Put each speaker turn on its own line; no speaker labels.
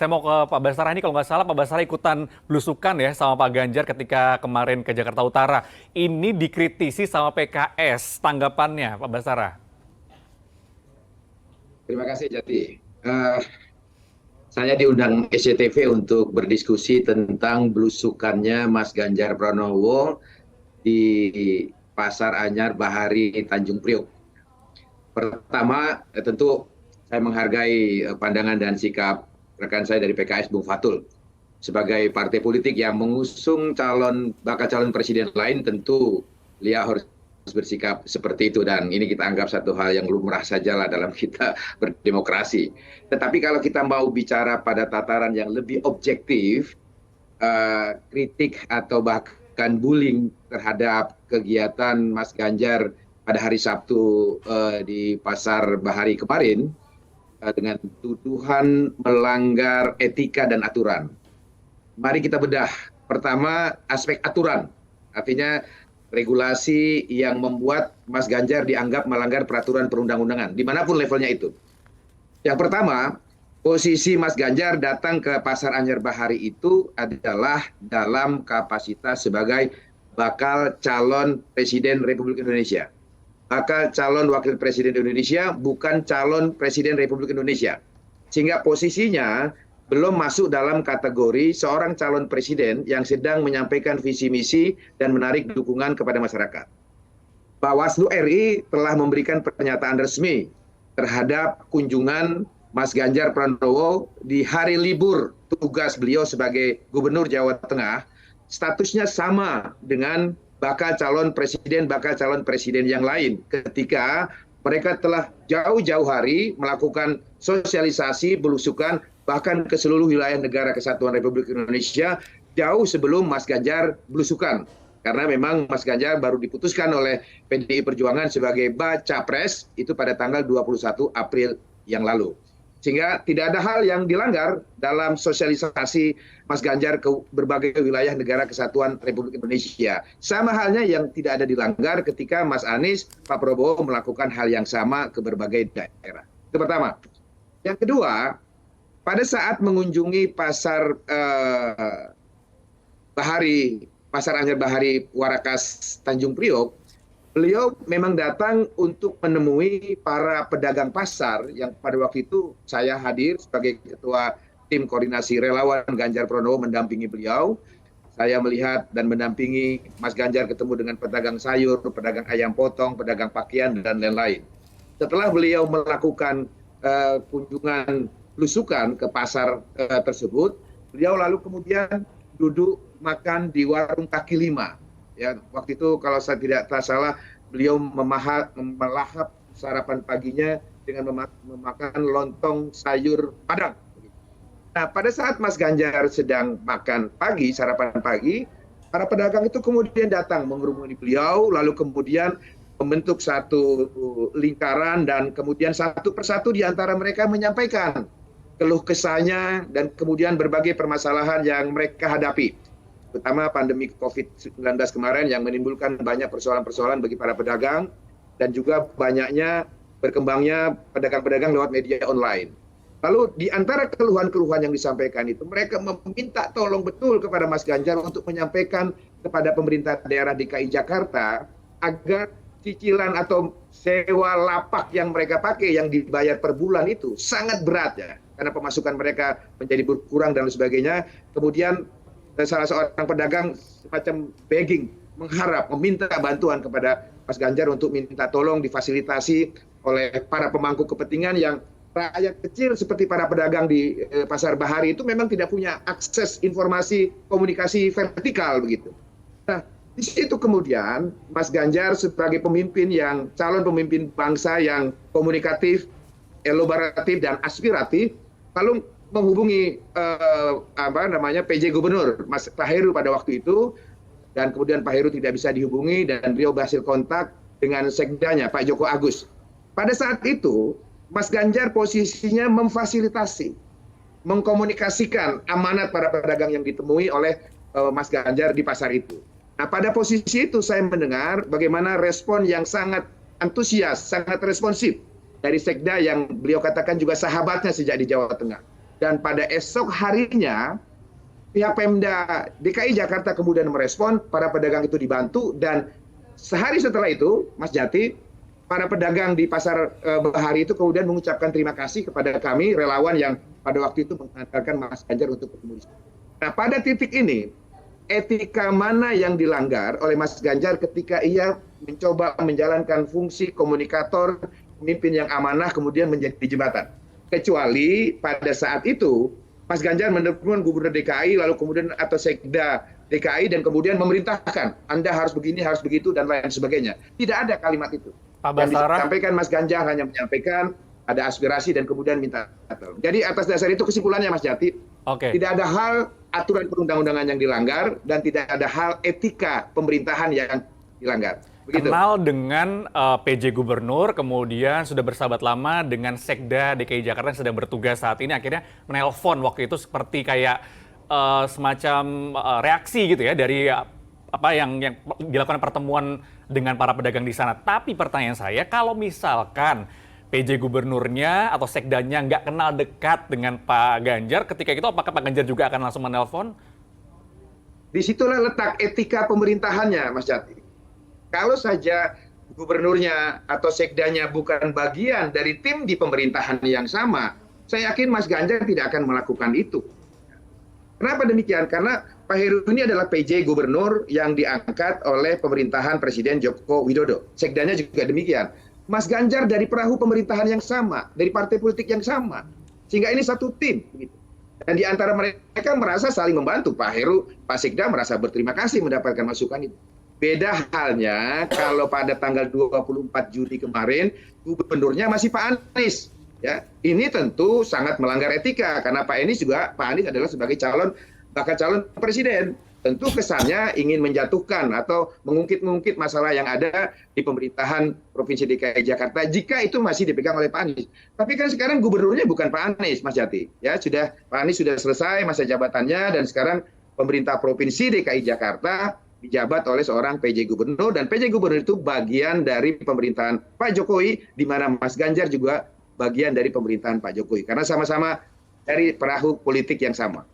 Saya mau ke Pak Basara ini, kalau nggak salah Pak Basara ikutan belusukan ya sama Pak Ganjar ketika kemarin ke Jakarta Utara. Ini dikritisi sama PKS, tanggapannya Pak Basara.
Terima kasih Jati. Saya diundang SCTV untuk berdiskusi tentang belusukannya Mas Ganjar Pranowo di Pasar Anyar Bahari Tanjung Priok. Pertama, tentu saya menghargai pandangan dan sikap rekan saya dari PKS, Bung Fatul. Sebagai partai politik yang mengusung bakal calon presiden lain, tentu beliau harus bersikap seperti itu, dan ini kita anggap satu hal yang lumrah sajalah dalam kita berdemokrasi. Tetapi kalau kita mau bicara pada tataran yang lebih objektif, kritik atau bahkan bullying terhadap kegiatan Mas Ganjar pada hari Sabtu di Pasar Bahari kemarin dengan tuduhan melanggar etika dan aturan. Mari kita bedah. Pertama, aspek aturan. Artinya regulasi yang membuat Mas Ganjar dianggap melanggar peraturan perundang-undangan, dimanapun levelnya itu. Yang pertama, posisi Mas Ganjar datang ke Pasar Anyar Bahari itu adalah dalam kapasitas sebagai bakal calon Presiden Republik Indonesia. Bakal calon Wakil Presiden Indonesia, bukan calon Presiden Republik Indonesia. Sehingga posisinya belum masuk dalam kategori seorang calon presiden yang sedang menyampaikan visi misi dan menarik dukungan kepada masyarakat. Bawaslu RI telah memberikan pernyataan resmi terhadap kunjungan Mas Ganjar Pranowo di hari libur tugas beliau sebagai Gubernur Jawa Tengah. Statusnya sama dengan bakal calon presiden yang lain ketika mereka telah jauh-jauh hari melakukan sosialisasi belusukan bahkan ke seluruh wilayah negara kesatuan Republik Indonesia jauh sebelum Mas Ganjar belusukan. Karena memang Mas Ganjar baru diputuskan oleh PDI Perjuangan sebagai baca pres itu pada tanggal 21 April yang lalu. Sehingga tidak ada hal yang dilanggar dalam sosialisasi Mas Ganjar ke berbagai wilayah negara kesatuan Republik Indonesia. Sama halnya yang tidak ada dilanggar ketika Mas Anies, Pak Prabowo melakukan hal yang sama ke berbagai daerah. Itu pertama. Yang kedua, pada saat mengunjungi Pasar Anyar Bahari Warakas Tanjung Priok, beliau memang datang untuk menemui para pedagang pasar yang pada waktu itu saya hadir sebagai ketua tim koordinasi relawan Ganjar Pranowo mendampingi beliau. Saya melihat dan mendampingi Mas Ganjar ketemu dengan pedagang sayur, pedagang ayam potong, pedagang pakaian, dan lain-lain. Setelah beliau melakukan kunjungan belusukan ke pasar tersebut, beliau lalu kemudian duduk makan di warung kaki lima. Ya, waktu itu kalau saya tidak salah beliau melahap sarapan paginya dengan memakan lontong sayur Padang. Nah, pada saat Mas Ganjar sedang makan pagi, sarapan pagi, para pedagang itu kemudian datang mengerumuni beliau, lalu kemudian membentuk satu lingkaran dan kemudian satu persatu di antara mereka menyampaikan keluh kesahnya dan kemudian berbagai permasalahan yang mereka hadapi. Terutama pandemi COVID-19 kemarin yang menimbulkan banyak persoalan-persoalan bagi para pedagang dan juga banyaknya berkembangnya pedagang-pedagang lewat media online. Lalu di antara keluhan-keluhan yang disampaikan itu, mereka meminta tolong betul kepada Mas Ganjar untuk menyampaikan kepada pemerintah daerah DKI Jakarta agar cicilan atau sewa lapak yang mereka pakai yang dibayar per bulan itu sangat berat ya, karena pemasukan mereka menjadi berkurang dan sebagainya. Kemudian salah seorang pedagang semacam begging, mengharap, meminta bantuan kepada Mas Ganjar untuk minta tolong difasilitasi oleh para pemangku kepentingan yang rakyat kecil seperti para pedagang di Pasar Bahari itu memang tidak punya akses informasi komunikasi vertikal begitu. Nah, di situ kemudian Mas Ganjar sebagai calon pemimpin bangsa yang komunikatif, elaboratif dan aspiratif, lalu menghubungi PJ Gubernur Mas Pak Heru pada waktu itu, dan kemudian Pak Heru tidak bisa dihubungi dan beliau berhasil kontak dengan sekdanya Pak Joko Agus. Pada saat itu Mas Ganjar posisinya memfasilitasi, mengkomunikasikan amanat para pedagang yang ditemui oleh Mas Ganjar di pasar itu. Nah, pada posisi itu saya mendengar bagaimana respon yang sangat antusias, sangat responsif dari sekda yang beliau katakan juga sahabatnya sejak di Jawa Tengah. dan pada esok harinya pihak Pemda DKI Jakarta kemudian merespon, para pedagang itu dibantu, dan sehari setelah itu, Mas Jati, para pedagang di Pasar Bahari itu kemudian mengucapkan terima kasih kepada kami, relawan yang pada waktu itu mengantarkan Mas Ganjar untuk bertemu. Nah, pada titik ini, etika mana yang dilanggar oleh Mas Ganjar ketika ia mencoba menjalankan fungsi komunikator, pemimpin yang amanah, kemudian menjadi jembatan. Kecuali pada saat itu, Mas Ganjar menelpon Gubernur DKI, lalu kemudian atau Sekda DKI, dan kemudian memerintahkan, Anda harus begini, harus begitu, dan lain sebagainya. Tidak ada kalimat itu.
Pak
Yang
Basara,
disampaikan Mas Ganjar hanya menyampaikan ada aspirasi dan kemudian minta tolong. Jadi atas dasar itu kesimpulannya Mas Jati, tidak ada hal aturan perundang-undangan yang dilanggar dan tidak ada hal etika pemerintahan yang dilanggar. Begitu.
kenal dengan PJ Gubernur, kemudian sudah bersahabat lama dengan Sekda DKI Jakarta yang sedang bertugas saat ini, akhirnya menelpon waktu itu seperti kayak semacam reaksi gitu ya dari apa yang dilakukan pertemuan dengan para pedagang di sana. Tapi pertanyaan saya, kalau misalkan PJ Gubernurnya atau Sekdanya nggak kenal dekat dengan Pak Ganjar, ketika itu apakah Pak Ganjar juga akan langsung menelpon?
Disitulah letak etika pemerintahannya, Mas Jati. Kalau saja gubernurnya atau sekdanya bukan bagian dari tim di pemerintahan yang sama, saya yakin Mas Ganjar tidak akan melakukan itu. Kenapa demikian? Karena Pak Heru ini adalah PJ Gubernur yang diangkat oleh pemerintahan Presiden Joko Widodo. Sekdanya juga demikian. Mas Ganjar dari perahu pemerintahan yang sama, dari partai politik yang sama. Sehingga ini satu tim. Dan di antara mereka merasa saling membantu. Pak Heru, Pak Sekda merasa berterima kasih mendapatkan masukan itu. Beda halnya kalau pada tanggal 24 Juli kemarin, gubernurnya masih Pak Anies. Ya, ini tentu sangat melanggar etika karena Pak Anies adalah sebagai bakal calon presiden. Tentu kesannya ingin menjatuhkan atau mengungkit masalah yang ada di pemerintahan Provinsi DKI Jakarta jika itu masih dipegang oleh Pak Anies. Tapi kan sekarang gubernurnya bukan Pak Anies, Mas Jati. Ya, Pak Anies sudah selesai masa jabatannya dan sekarang pemerintah Provinsi DKI Jakarta dijabat oleh seorang PJ Gubernur, dan PJ Gubernur itu bagian dari pemerintahan Pak Jokowi, di mana Mas Ganjar juga bagian dari pemerintahan Pak Jokowi, karena sama-sama dari perahu politik yang sama.